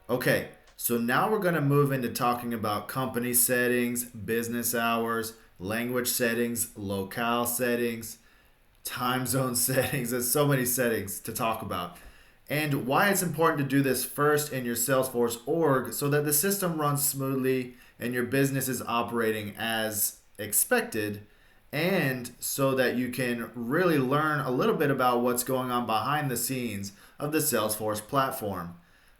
Okay, so now we're going to move into talking about company settings, business hours, language settings, locale settings, time zone settings. There's so many settings to talk about. And why it's important to do this first in your Salesforce org so that the system runs smoothly and your business is operating as expected, and so that you can really learn a little bit about what's going on behind the scenes of the Salesforce platform.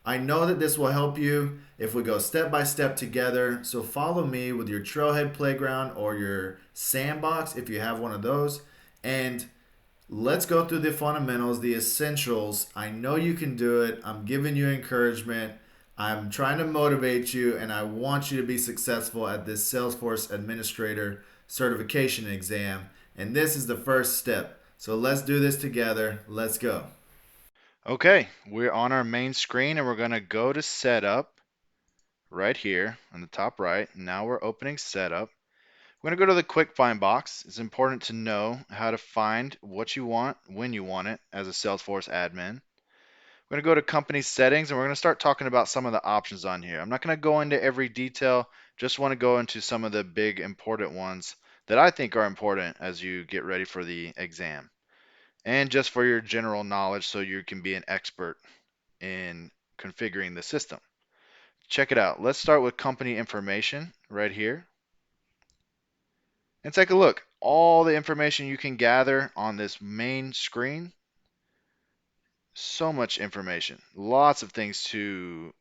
I know that this will help you if we go step by step together. So follow me with your Trailhead Playground or your Sandbox if you have one of those. And let's go through the fundamentals, the essentials. I know you can do it. I'm giving you encouragement. I'm trying to motivate you, and I want you to be successful at this Salesforce Administrator certification exam. And this is the first step. So let's do this together. Let's go. Okay, we're on our main screen and we're going to go to Setup right here on the top right. Now we're opening Setup. We're going to go to the Quick Find box. It's important to know how to find what you want when you want it as a Salesforce admin. We're going to go to Company Settings and we're going to start talking about some of the options on here. I'm not going to go into every detail, just want to go into some of the big important ones that I think are important as you get ready for the exam. And just for your general knowledge so you can be an expert in configuring the system. Check it out. Let's start with company information right here and take a look. All the information you can gather on this main screen. So much information. Lots of things to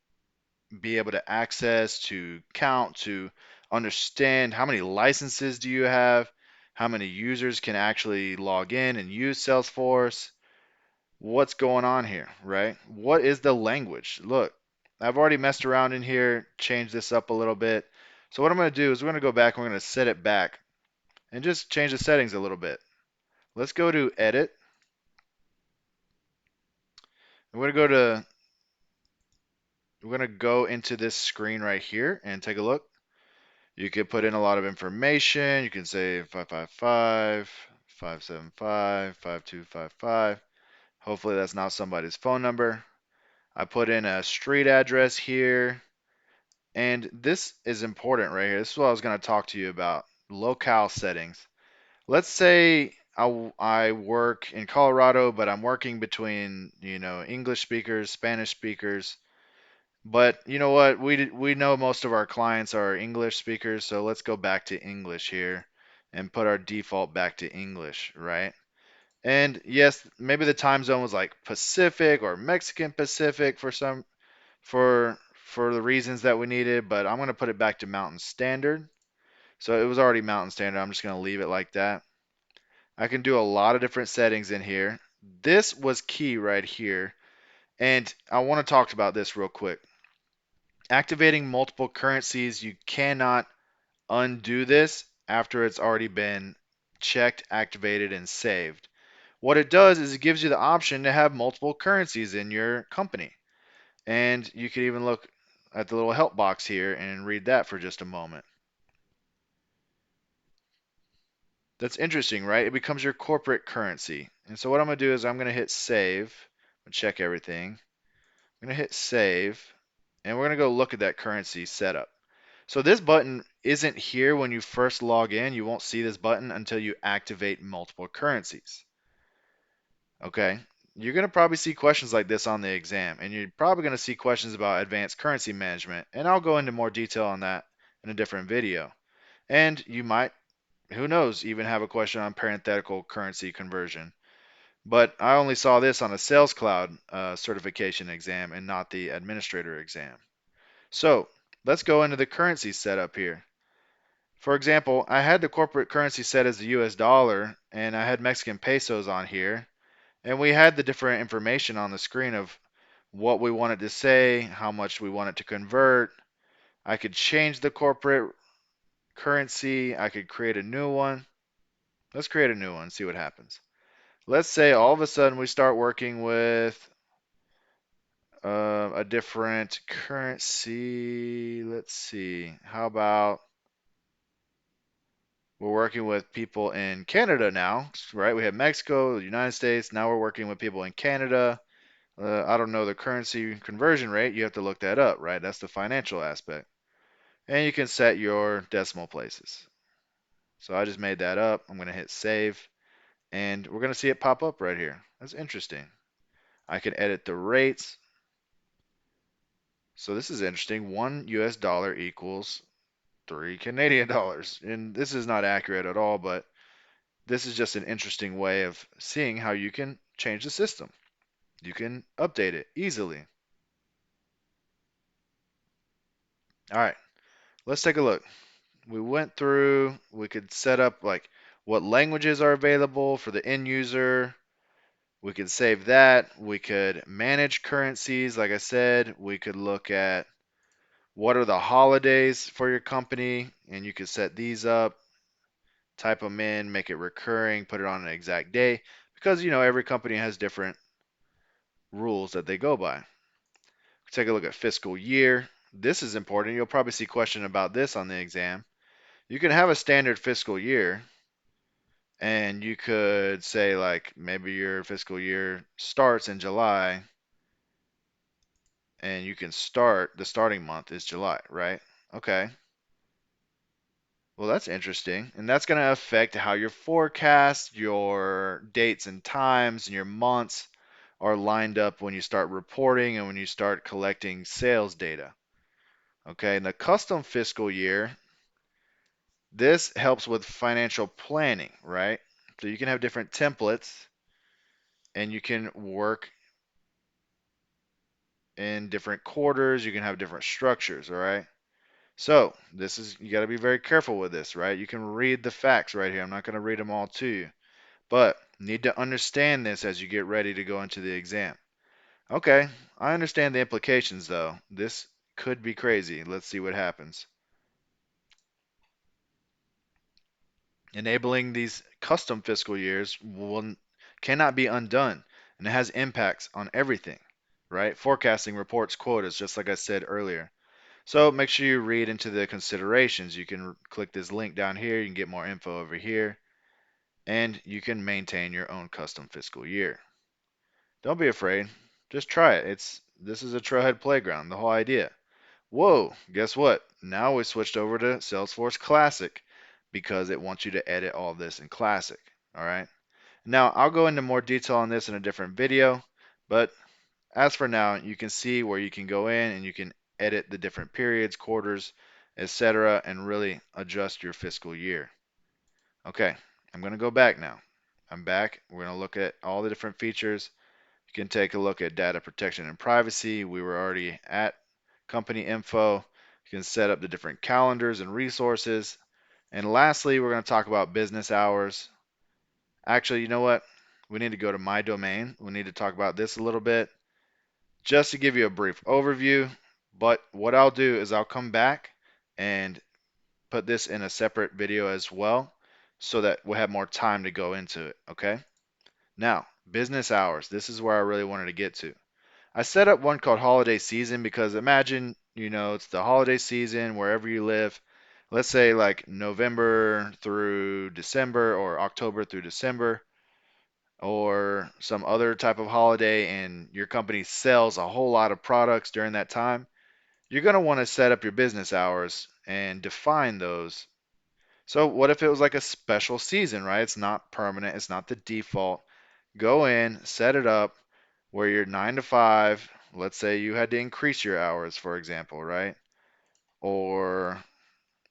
be able to access, to count, to understand how many licenses do you have, how many users can actually log in and use Salesforce, what's going on here, right? What is the language? Look, I've already messed around in here, changed this up a little bit. So what I'm going to do is we're going to go back and we're going to set it back and just change the settings a little bit. Let's go to edit. We're going to go into this screen right here and take a look. You can put in a lot of information. You can say 555, 575, 5255. Hopefully that's not somebody's phone number. I put in a street address here. And this is important right here. This is what I was going to talk to you about. Locale settings. Let's say I work in Colorado, but I'm working between, English speakers, Spanish speakers. But you know what? We know most of our clients are English speakers, so let's go back to English here and put our default back to English, right? And yes, maybe the time zone was like Pacific or Mexican Pacific for the reasons that we needed, but I'm going to put it back to Mountain Standard. So it was already Mountain Standard. I'm just going to leave it like that. I can do a lot of different settings in here. This was key right here, and I want to talk about this real quick. Activating multiple currencies, you cannot undo this after it's already been checked, activated, and saved. What it does is it gives you the option to have multiple currencies in your company. And you can even look at the little help box here and read that for just a moment. That's interesting, right? It becomes your corporate currency. And so what I'm going to do is I'm going to hit save and check everything. I'm going to hit save and we're going to go look at that currency setup. So this button isn't here when you first log in. You won't see this button until you activate multiple currencies. Okay? You're going to probably see questions like this on the exam, and you're probably going to see questions about advanced currency management, and I'll go into more detail on that in a different video. And you might, who knows, even have a question on parenthetical currency conversion. But I only saw this on a Sales Cloud certification exam and not the administrator exam. So let's go into the currency setup here. For example, I had the corporate currency set as the US dollar and I had Mexican pesos on here. And we had the different information on the screen of what we wanted to say, how much we wanted to convert. I could change the corporate currency. I could create a new one. Let's create a new one, see what happens. Let's say all of a sudden we start working with a different currency. Let's see. How about we're working with people in Canada now, right? We have Mexico, the United States. Now we're working with people in Canada. I don't know the currency conversion rate, you have to look that up, right? That's the financial aspect. And you can set your decimal places. So I just made that up. I'm going to hit save, and we're going to see it pop up right here. That's interesting. I can edit the rates. So this is interesting. 1 US dollar equals 3 Canadian dollars. And this is not accurate at all, but this is just an interesting way of seeing how you can change the system. You can update it easily. All right, let's take a look. We went through, we could set up like what languages are available for the end user. We could save that. We could manage currencies. Like I said, we could look at what are the holidays for your company, and you could set these up, type them in, make it recurring, put it on an exact day, because every company has different rules that they go by. Take a look at fiscal year. This is important. You'll probably see a question about this on the exam. You can have a standard fiscal year, and you could say like maybe your fiscal year starts in July, and you can start the starting month is July, right? Okay. Well, that's interesting. And that's going to affect how your forecast, your dates and times, and your months are lined up when you start reporting and when you start collecting sales data. Okay, and the custom fiscal year, this helps with financial planning, right? So you can have different templates and you can work in different quarters, you can have different structures, all right? So, this is you got to be very careful with this, right? You can read the facts right here. I'm not going to read them all to you, but you need to understand this as you get ready to go into the exam. Okay, I understand the implications though. This could be crazy. Let's see what happens. Enabling these custom fiscal years cannot be undone, and it has impacts on everything, right? Forecasting, reports, quotas, just like I said earlier. So make sure you read into the considerations. You can click this link down here. You can get more info over here, and you can maintain your own custom fiscal year. Don't be afraid. Just try it. This is a trailhead playground, the whole idea. Whoa, guess what? Now we switched over to Salesforce Classic because it wants you to edit all this in Classic. All right. Now I'll go into more detail on this in a different video, but as for now, you can see where you can go in and you can edit the different periods, quarters, etc., and really adjust your fiscal year. Okay, I'm going to go back now. I'm back. We're going to look at all the different features. You can take a look at data protection and privacy. We were already at company info. You can set up the different calendars and resources. And lastly, we're going to talk about business hours. Actually, you know what? We need to go to my domain. We need to talk about this a little bit just to give you a brief overview. But what I'll do is I'll come back and put this in a separate video as well so that we'll have more time to go into it. Okay. Now, business hours. This is where I really wanted to get to. I set up one called holiday season because imagine, it's the holiday season wherever you live. Let's say like November through December or October through December or some other type of holiday and your company sells a whole lot of products during that time. You're going to want to set up your business hours and define those. So what if it was like a special season, right? It's not permanent, it's not the default. Go in, set it up where you're 9 to 5. Let's say you had to increase your hours, for example, right? Or,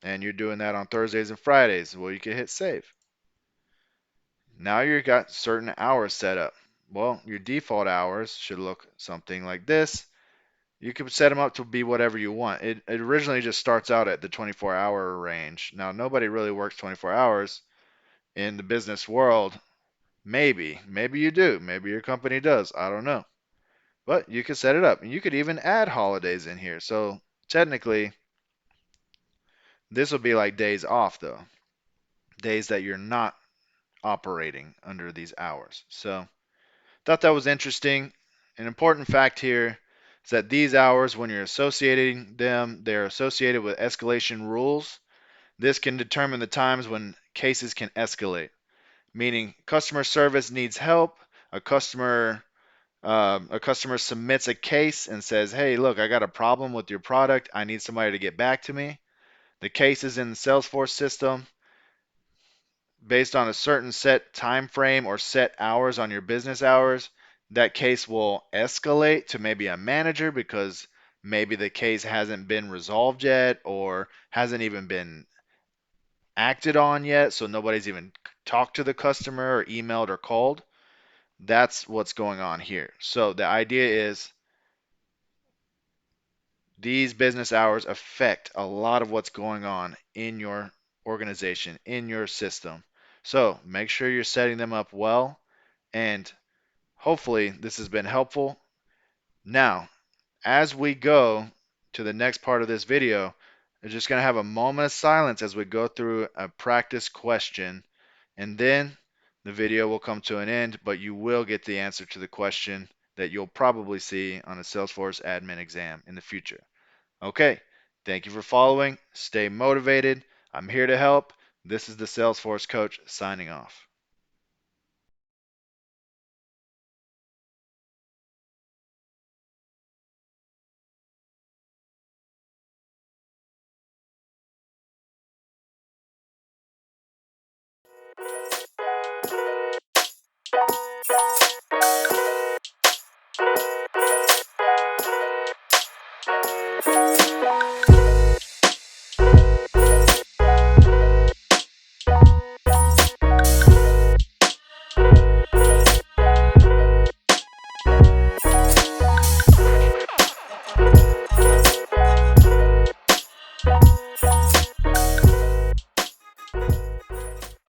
and you're doing that on Thursdays and Fridays. Well, you can hit save. Now you've got certain hours set up. Well, your default hours should look something like this. You can set them up to be whatever you want. It originally just starts out at the 24-hour range. Now, nobody really works 24 hours in the business world. Maybe you do. Maybe your company does. I don't know. But you can set it up. And you could even add holidays in here. So technically, this would be like days off, though. Days that you're not operating under these hours. So thought that was interesting. An important fact here is that these hours, when you're associating them, they're associated with escalation rules. This can determine the times when cases can escalate, meaning customer service needs help, a customer A customer submits a case and says, hey, look, I got a problem with your product. I need somebody to get back to me. The case is in the Salesforce system. Based on a certain set time frame or set hours on your business hours, that case will escalate to maybe a manager because maybe the case hasn't been resolved yet or hasn't even been acted on yet, so nobody's even talked to the customer or emailed or called. That's what's going on here. So the idea is these business hours affect a lot of what's going on in your organization, in your system. So make sure you're setting them up well, and hopefully this has been helpful. Now, as we go to the next part of this video, we're just going to have a moment of silence as we go through a practice question, and then the video will come to an end, but you will get the answer to the question that you'll probably see on a Salesforce admin exam in the future. Okay, thank you for following. Stay motivated. I'm here to help. This is the Salesforce Coach signing off.